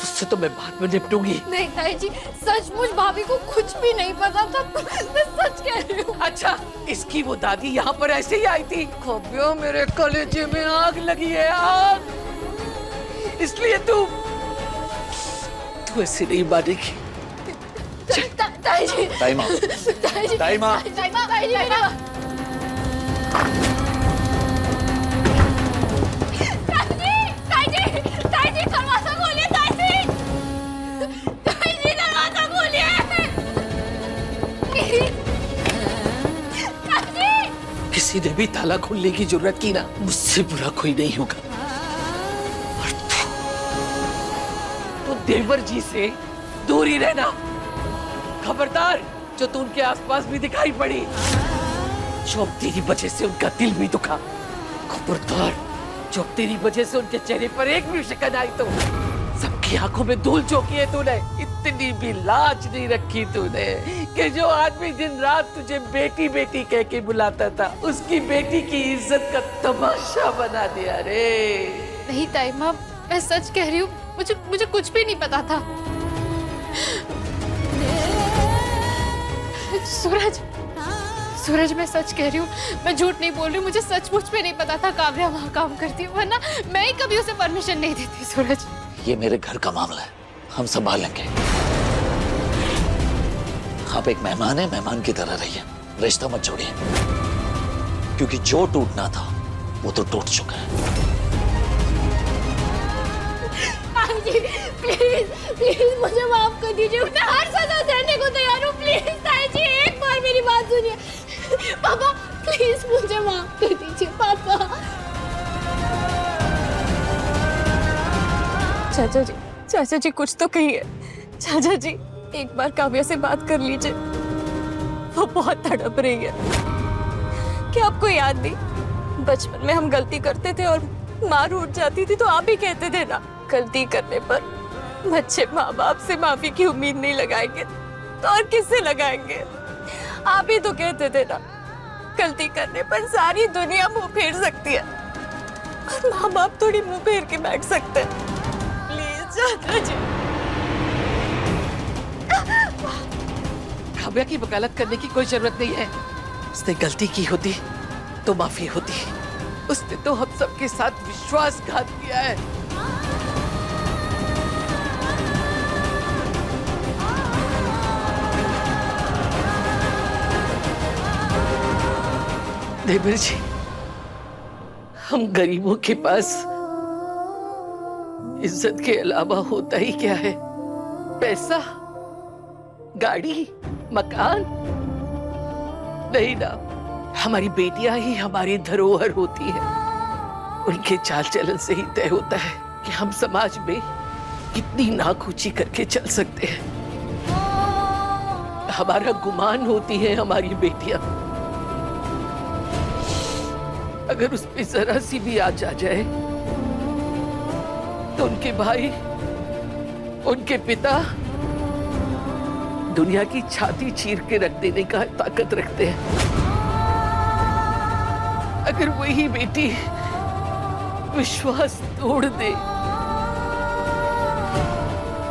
उससे तो मैं बाद में निपटूंगी। नहीं ताई जी, सचमुच भाभी को कुछ भी नहीं पता था, मैं सच कह रही हूँ। अच्छा, इसकी वो दादी यहाँ पर ऐसे ही आई थी? काव्या, मेरे कलेजे में आग लगी है, आग। इसलिए तू ऐसे नहीं मानेगी। ताई जी, ताई माँ, ताई जी, ताई माँ, ताई माँ, ताई जी, ताई जी, दरवाजा खोलिए, ताई जी, दरवाजा खोलिए। किसी ने भी ताला खोलने की जरूरत की ना, मुझसे बुरा कोई नहीं होगा। और तू देवर जी से दूर ही रहना। खबरदार, जो तू उनके आसपास भी दिखाई पड़ी, जो अब तेरी वजह से उनका दिल भी दुखा। खबरदार, जो अब तेरी वजह से उनके चेहरे पर एक भी शिकन आई तो सबकी आंखों में धूल झोंकी है तूने। इतनी भी लाज नहीं रखी तूने कि जो आदमी दिन रात तुझे बेटी बेटी कह के बुलाता था, उसकी बेटी की इज्जत का तमाशा बना दिया रे। नहीं ताई माँ, मैं सच कह रही हूँ, मुझे कुछ भी नहीं पता था। सूरज, मैं सच कह रही हूँ, मैं झूठ नहीं बोल रही हूँ। मुझे सचमुच में नहीं पता था काव्या वहाँ काम करती है, वरना मैं ही कभी उसे परमिशन नहीं देती। सूरज, ये मेरे घर का मामला है, हम संभाल लेंगे। आप एक मेहमान है, मेहमान की तरह रहिए, रिश्ता मत जोड़िए, क्योंकि जो टूटना था वो तो टूट चुका है। प्लीज मुझे माफ कर दीजिए, मैं हर सजा सहने को तैयार हूँ। प्लीज ताई जी, एक बार मेरी बात सुनिए। पापा प्लीज मुझे माफ कर दीजिए। पापा, चाचा जी कुछ तो कहिए। चाचा जी, एक बार काव्या से बात कर लीजिए, वो बहुत तड़प रही है। क्या आपको याद नहीं, बचपन में हम गलती करते थे और मार उठ जाती थी तो आप ही कहते थे ना, गलती करने पर बच्चे माँ बाप से माफी की उम्मीद नहीं लगाएंगे तो और किससे लगाएंगे। आप ही तो कहते थे ना, गलती करने पर सारी दुनिया मुंह फेर सकती है और माँ बाप थोड़ी मुंह फेर के बैठ सकते हैं। प्लीज चाचा जी। काव्या की वकालत करने की कोई जरूरत नहीं है। उसने गलती की होती तो माफी होती। उसने तो हम सबके साथ विश्वासघात किया है। देवर जी, हम गरीबों के पास इज्जत के अलावा होता ही क्या है? पैसा, गाड़ी, मकान? नहीं ना, हमारी बेटियां ही हमारी धरोहर होती है। उनके चाल चलन से ही तय होता है कि हम समाज में कितनी नाक ऊंची करके चल सकते हैं। हमारा गुमान होती है हमारी बेटियां। अगर उस पे जरा सी भी आँच आ जाए तो उनके भाई, उनके पिता दुनिया की छाती चीर के रख देने का ताकत रखते हैं। अगर वही बेटी विश्वास तोड़ दे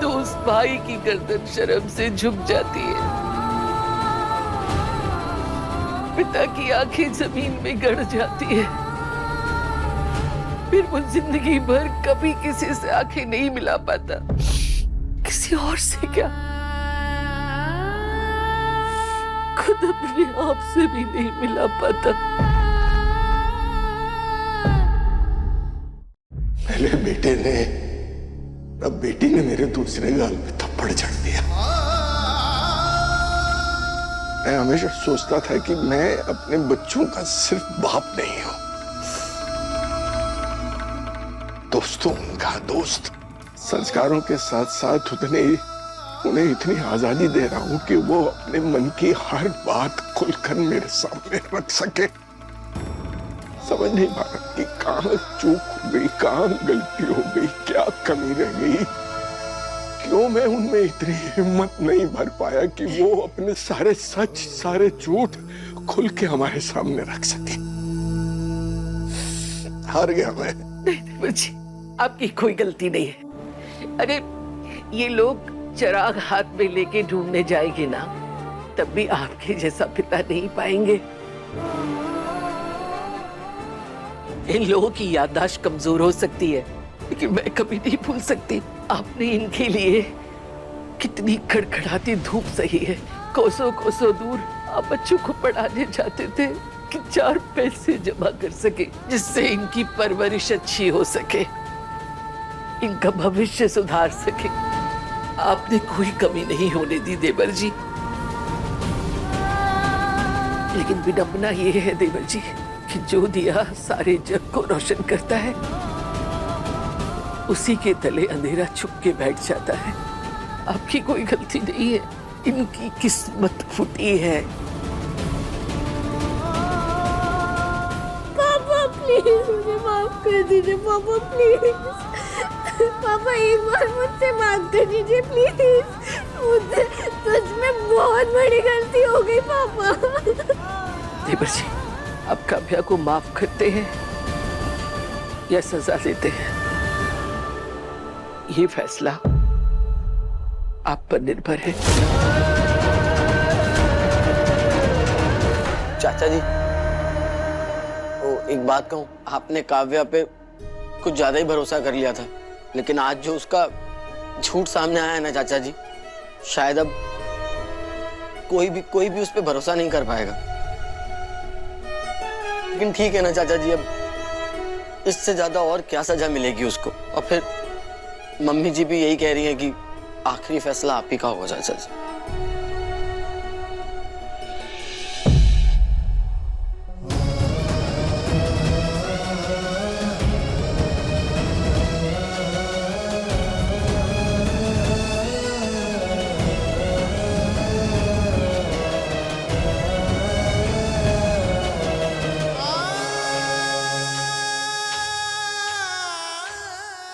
तो उस भाई की गर्दन शर्म से झुक जाती है। पिता की आंखें जमीन में गड़ जाती है। फिर वो जिंदगी भर कभी किसी से आंखें नहीं मिला पाता। किसी और से क्या, खुद अपने आप से भी नहीं मिला पाता। पहले बेटे ने, अब बेटी ने मेरे दूसरे गाल में थप्पड़ जड़ दिया। मैं हमेशा सोचता था कि मैं अपने बच्चों का सिर्फ बाप नहीं हूं, दोस्तों उनका दोस्त। संस्कारों के साथ साथ उन्हें इतनी आजादी दे रहा हूं कि वो अपने मन की हर बात खुलकर मेरे सामने रख सके। समझ नहीं पा रहा कि कहां चूक हो गई, कहां गलती हो गई, क्या कमी रह गई, क्यों मैं उनमें इतनी हिम्मत नहीं भर पाया कि वो अपने सारे सच, सारे झूठ खुल के हमारे सामने रख सके। हार गया मैं। नहीं जी, आपकी कोई गलती नहीं है। अरे ये लोग चिराग हाथ में लेके ढूंढने जाएंगे ना, तब भी आपके जैसा पिता नहीं पाएंगे। इन लोगों की याददाश्त कमजोर हो सकती है, लेकिन मैं कभी नहीं भूल सकती आपने इनके लिए कितनी खड़खड़ाती धूप सही है। कोसों कोसों दूर आप बच्चों को पढ़ाने जाते थे कि 4 पैसे जमा कर सके, जिससे इनकी परवरिश अच्छी हो सके, इनका भविष्य सुधार सके। आपने कोई कमी नहीं होने दी देवर जी। लेकिन विडंबना ये है देवर जी कि जो दिया सारे जग को रोशन करता है, उसी के तले अंधेरा छुप के बैठ जाता है। आपकी कोई गलती नहीं है, इनकी किस्मत फूटी है। पापा प्लीज मुझे माफ कर दीजिए, पापा प्लीज। पापा एक बार मुझसे माफ कर दीजिए प्लीज। मुझसे सच में बहुत बड़ी गलती हो गई पापा। देवर जी, आप काव्या को माफ करते हैं या सजा देते हैं, ये फैसला आप पर निर्भर है। चाचा जी, वो एक बात कहूँ, आपने काव्या पे कुछ ज्यादा ही भरोसा कर लिया था, लेकिन आज जो उसका झूठ सामने आया है ना चाचा जी, शायद अब कोई भी उस पे भरोसा नहीं कर पाएगा। लेकिन ठीक है ना चाचा जी, अब इससे ज्यादा और क्या सजा मिलेगी उसको। और फिर मम्मी जी भी यही कह रही है कि आखिरी फैसला आप ही का होगा चाचा जी।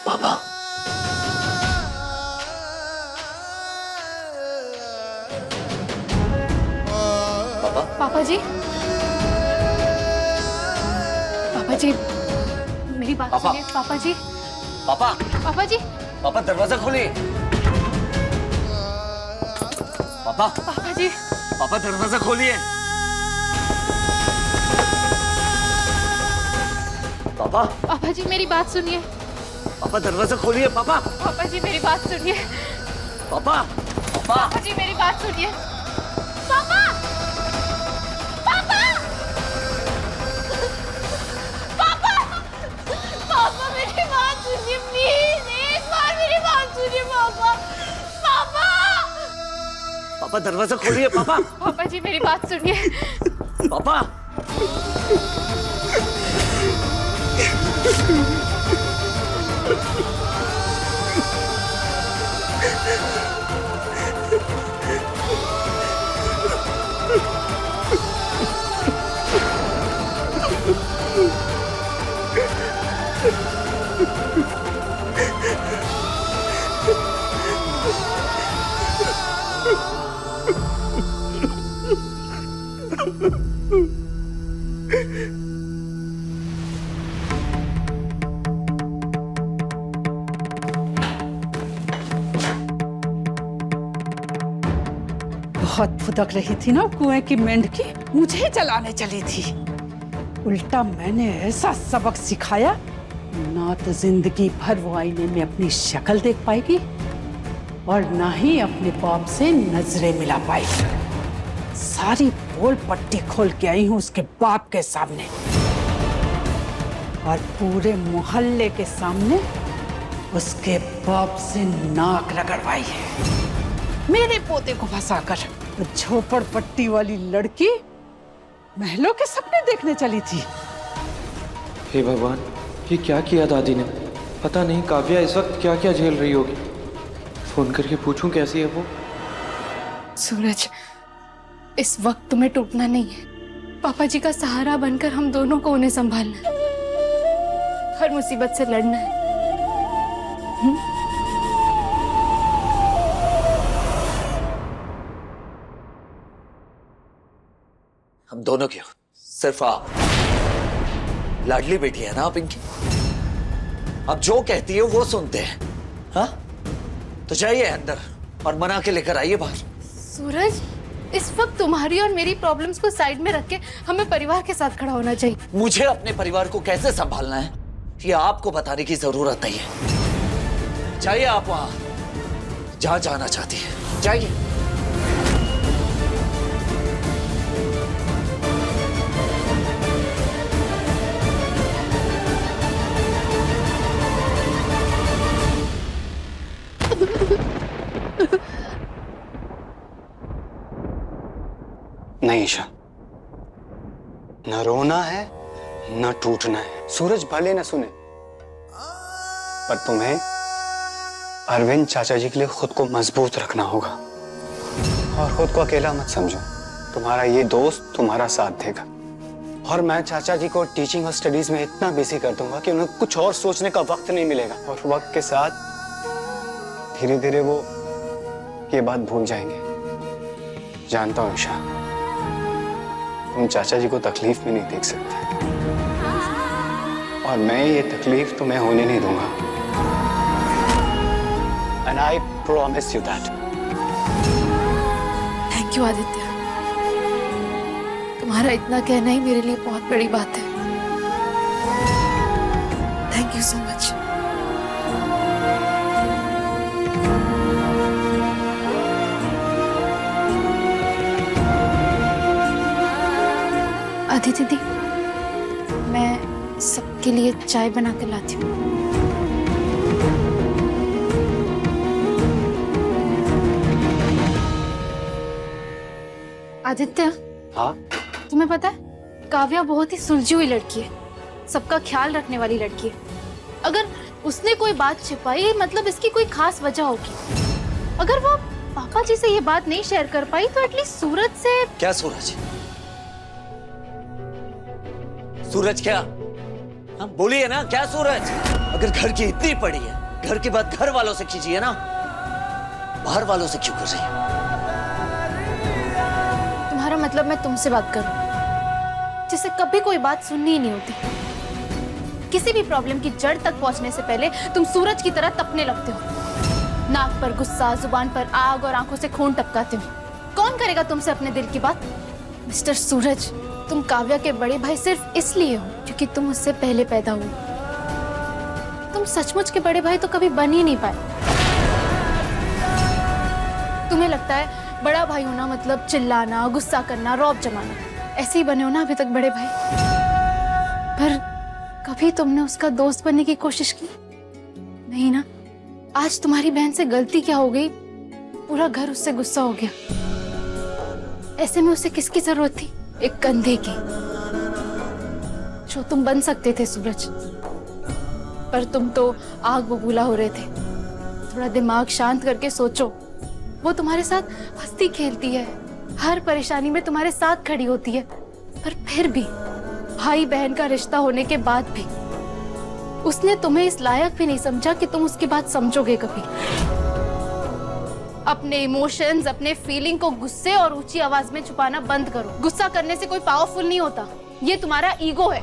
पापा, पापा जी, पापा जी, मेरी बात पापा। सुनिए। पापा जी, पापा, पापा जी, पापा दरवाजा खोलिए। पापा, पापा जी, पापा दरवाजा खोलिए। पापा, पापा जी, मेरी बात सुनिए। पापा दरवाजा खोलिए। पापा, पापा जी, मेरी बात सुनिए। पापा, पापा, पापा जी, मेरी बात सुनिए। पापा, पापा, पापा, पापा, मेरी बात सुनिए प्लीज, एक बार मेरी बात सुनिए पापा। पापा, पापा दरवाजा खोलिए। पापा, पापा जी, मेरी बात सुनिए। पापा, बहुत फुदक रही थी ना कुएं की मेंढकी, मुझे जलाने चली थी। उल्टा मैंने ऐसा सबक सिखाया, ना तो जिंदगी भर वो आईने में अपनी शक्ल देख पाएगी और ना ही अपने बाप से नजरें मिला पाएगी। सारी पोल पट्टी खोल के आई हूं उसके बाप के सामने और पूरे मोहल्ले के सामने उसके बाप से नाक रगड़वाई है, मेरे पोते को फंसाकर। झोपड़पट्टी वाली लड़की महलों के सपने देखने चली थी। हे भगवान, ये क्या किया दादी ने? पता नहीं काव्या इस वक्त क्या क्या झेल रही होगी। फोन करके पूछूं कैसी है वो। सूरज, इस वक्त तुम्हें टूटना नहीं है। पापा जी का सहारा बनकर हम दोनों को उन्हें संभालना है, हर मुसीबत से लड़ना है। हम दोनों क्यों, सिर्फ आप लाडली बेटी है ना आप इनकी। अब जो कहती है वो सुनते हैं। हाँ, तो जाइए अंदर और मना के लेकर आइए बाहर। सूरज, इस वक्त तुम्हारी और मेरी प्रॉब्लम्स को साइड में रख के हमें परिवार के साथ खड़ा होना चाहिए। मुझे अपने परिवार को कैसे संभालना है ये आपको बताने की जरूरत नहीं है। जाइए आप वहां जहां जाना चाहती है, जाइए। नहीं ईशा, न रोना है न टूटना है। सूरज भले न सुने, पर तुम्हें अरविंद चाचा जी के लिए खुद को मजबूत रखना होगा और खुद को अकेला मत समझो। तुम्हारा ये दोस्त तुम्हारा साथ देगा और मैं चाचा जी को टीचिंग और स्टडीज में इतना बिजी कर दूंगा कि उन्हें कुछ और सोचने का वक्त नहीं मिलेगा और वक्त के साथ धीरे धीरे वो ये बात भूल जाएंगे। जानता हूं ईशा, तुम चाचा जी को तकलीफ में नहीं देख सकते और मैं ये तकलीफ तुम्हें होने नहीं दूंगा। And I promise you that. Thank you Aditya, तुम्हारा इतना कहना ही मेरे लिए बहुत बड़ी बात है। Thank you so much. आदि दीदी, मैं सबके लिए चाय बना कर लाती हूँ। आदित्य, हाँ? तुम्हें पता है काव्या बहुत ही सुलझी हुई लड़की है, सबका ख्याल रखने वाली लड़की है। अगर उसने कोई बात छिपाई मतलब इसकी कोई खास वजह होगी। अगर वो पापा जी से ये बात नहीं शेयर कर पाई तो एटलीस्ट सूरज से। क्या सूरज? सूरज क्या? हाँ बोलिए ना, क्या सूरज? अगर घर की इतनी पड़ी है, घर की बात घर वालों से कीजिए ना, बाहर वालों से क्यों कर रही है? तुम्हारा मतलब मैं तुमसे बात करूं जिसे कभी कोई बात सुननी ही नहीं होती। किसी भी प्रॉब्लम की जड़ तक पहुंचने से पहले तुम सूरज की तरह तपने लगते हो, नाक पर गुस्सा, जुबान पर आग और आंखों से खून टपकाते हो। कौन करेगा तुमसे अपने दिल की बात? मिस्टर सूरज, तुम काव्या के बड़े भाई सिर्फ इसलिए हो क्योंकि तुम उससे पहले पैदा हुए। तुम सचमुच के बड़े भाई तो कभी बन ही नहीं पाए। तुम्हें लगता है बड़ा भाई होना मतलब चिल्लाना, गुस्सा करना, रौब जमाना। ऐसे ही बने हो ना अभी तक बड़े भाई। पर कभी तुमने उसका दोस्त बनने की कोशिश की? नहीं ना। आज तुम्हारी बहन से गलती क्या हो गई, पूरा घर उससे गुस्सा हो गया। ऐसे में उसे किसकी जरूरत थी? एक कंधे की, जो तुम बन सकते थे सूरज। पर तुम तो आग बबूला हो रहे थे। थोड़ा दिमाग शांत करके सोचो, वो तुम्हारे साथ हंसती खेलती है, हर परेशानी में तुम्हारे साथ खड़ी होती है। पर फिर भी भाई बहन का रिश्ता होने के बाद भी उसने तुम्हें इस लायक भी नहीं समझा कि तुम उसकी बात समझोगे कभी। अपने इमोशंस, अपने फीलिंग को गुस्से और ऊंची आवाज में छुपाना बंद करो। गुस्सा करने से कोई पावरफुल नहीं होता, ये तुम्हारा ईगो है।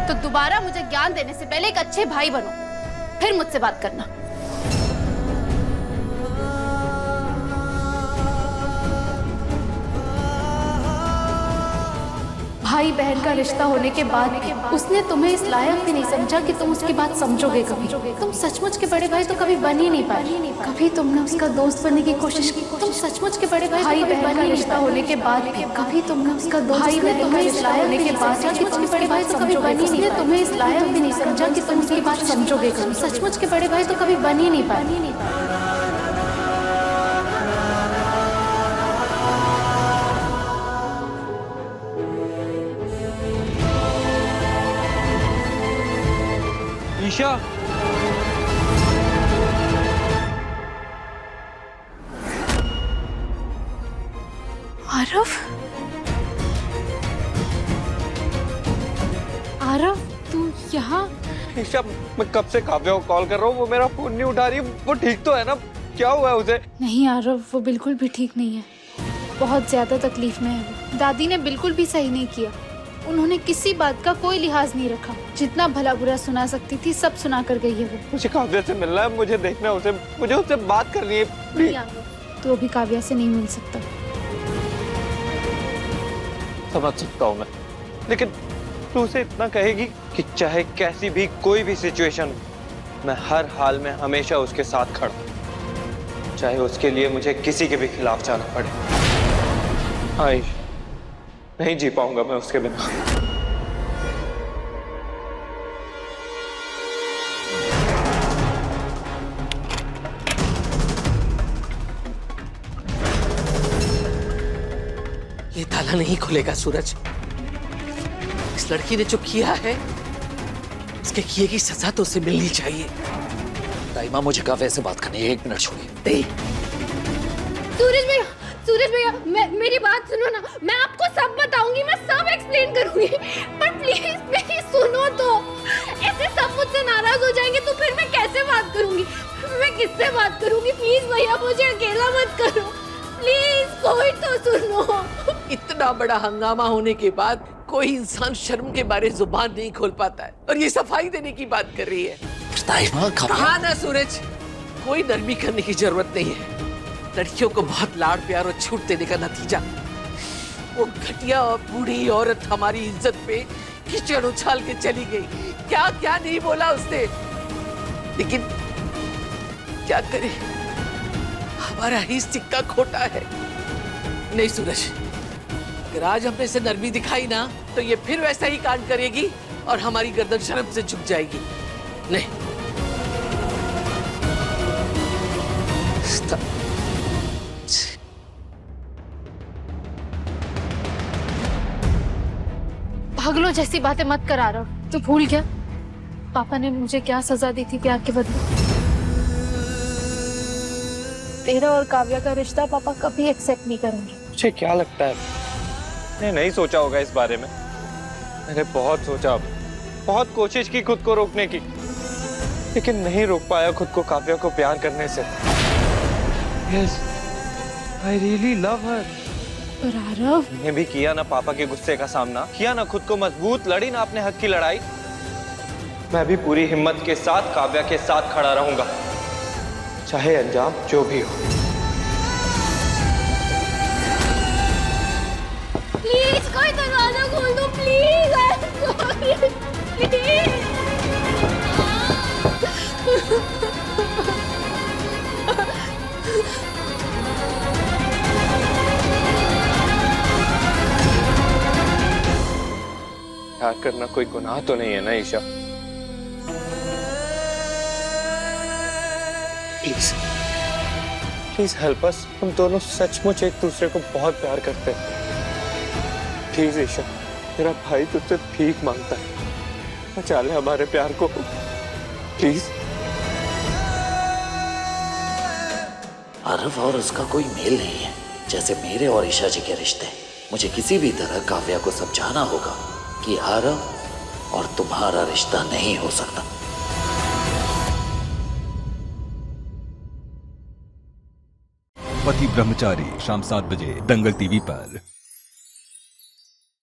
तो दोबारा मुझे ज्ञान देने से पहले एक अच्छे भाई बनो, फिर मुझसे बात करना। भाई बहन का रिश्ता होने के बाद भी उसने तुम्हें इस लायक भी नहीं समझा कि तुम उसकी बात समझोगे कभी। तुम सचमुच के बड़े भाई तो कभी बन ही नहीं पाए। कभी तुमने उसका दोस्त बनने की कोशिश की। तुम सचमुच के बड़े भाई बहन का रिश्ता होने के बाद भी कभी तुमने उसका दोस्त तुम्हें इस लायक होने के बाद सचमुच के बड़े भाई तो कभी बन ही नहीं। तुम्हें इस लायक भी नहीं समझा कि तुम उसकी बात समझोगे कभी। सचमुच के बड़े भाई तो कभी बन ही नहीं पाए। ईशा, आरव, आरव तू यहाँ? ईशा, मैं कब से काव्या को कॉल कर रहा हूँ, वो मेरा फोन नहीं उठा रही। वो ठीक तो है ना? क्या हुआ है उसे? नहीं आरव, वो बिल्कुल भी ठीक नहीं है। बहुत ज्यादा तकलीफ में है वो। दादी ने बिल्कुल भी सही नहीं किया। उन्होंने किसी बात का कोई लिहाज नहीं रखा। जितना भला बुरा सुना सकती थी सब सुना कर गई है वो। मुझे काव्या से मिलना है, मुझे देखना है उसे, मुझे उससे बात करनी है। नहीं आरव, तू अभी काव्या से नहीं मिल सकता। समझ सकता हूँ मैं, लेकिन तू उसे इतना कहेगी कि चाहे कैसी भी कोई भी सिचुएशन, मैं हर हाल में हमेशा उसके साथ खड़ा, चाहे उसके लिए मुझे किसी के भी खिलाफ जाना पड़े। हाँ, नहीं जी पाऊंगा मैं उसके बिना। ये ताला नहीं खुलेगा सूरज। इस लड़की ने जो किया है, उसके किए की सजा तो उसे मिलनी चाहिए। दाइमा, मुझे काव्या से बात करनी है, 1 मिनट छोड़िए। सूरज भैया, मेरी बात सुनो ना। मैं आपको सब बताऊंगी, मैं सब एक्सप्लेन करूंगी, पर प्लीज मेरी सुनो तो। ऐसे सब मुझसे नाराज हो जाएंगे तो फिर मैं कैसे बात करूंगी? मैं किससे बात करूंगी? प्लीज भैया, मुझे अकेला मत करो प्लीज, कोई तो सुनो। इतना बड़ा हंगामा होने के बाद कोई इंसान शर्म के बारे जुबान नहीं खोल पाता है, और ये सफाई देने की बात कर रही है। दाइमा, कहा ना सूरज, कोई नरमी करने की जरूरत नहीं है। लड़कियों को बहुत लाड़ प्यार और छूट देने का नतीजा वो घटिया और बूढ़ी औरत हमारी इज्जत पे कीचड़ उछाल के चली गई। क्या क्या नहीं बोला उसने, लेकिन क्या करे, हमारा ही सिक्का खोटा है। नहीं सूरज, अगर आज हमने इसे नरमी दिखाई ना, तो ये फिर वैसा ही कांड करेगी और हमारी गर्दन शर्म से झुक जाएगी। नहीं, पागलों जैसी बातें मत करा रहा। तू भूल गया पापा ने मुझे क्या सजा दी थी प्यार के बदले? तेरा और काव्या का रिश्ता पापा कभी एक्सेप्ट नहीं करेंगे। मुझे क्या लगता है, मैंने नहीं सोचा होगा इस बारे में। मैंने बहुत सोचा, बहुत कोशिश की खुद को रोकने की, लेकिन नहीं रोक पाया खुद को काव्या को प्यार करने से। Yes, I really love her. पर आरव, मैंने भी किया ना पापा के गुस्से का सामना, किया ना खुद को मजबूत, लड़ी ना अपने हक की लड़ाई। मैं भी पूरी हिम्मत के साथ काव्या के साथ खड़ा रहूंगा, चाहे अंजाम जो भी हो। प्लीज कोई दरवाजा खोल दो प्लीज, प्लीज। प्यार करना कोई गुनाह तो नहीं है ना Isha? Please please help us. हम दोनों सचमुच एक दूसरे को बहुत प्यार करते हैं। प्लीज ईशा, मेरा भाई तुझसे भीख मांगता है, बचा ले हमारे प्यार को प्लीज। आरव और उसका कोई मेल नहीं है, जैसे मेरे और ईशा जी के रिश्ते। मुझे किसी भी तरह काव्या को समझाना होगा कि आरव और तुम्हारा रिश्ता नहीं हो सकता। पति ब्रह्मचारी, शाम 7 बजे दंगल टीवी पर।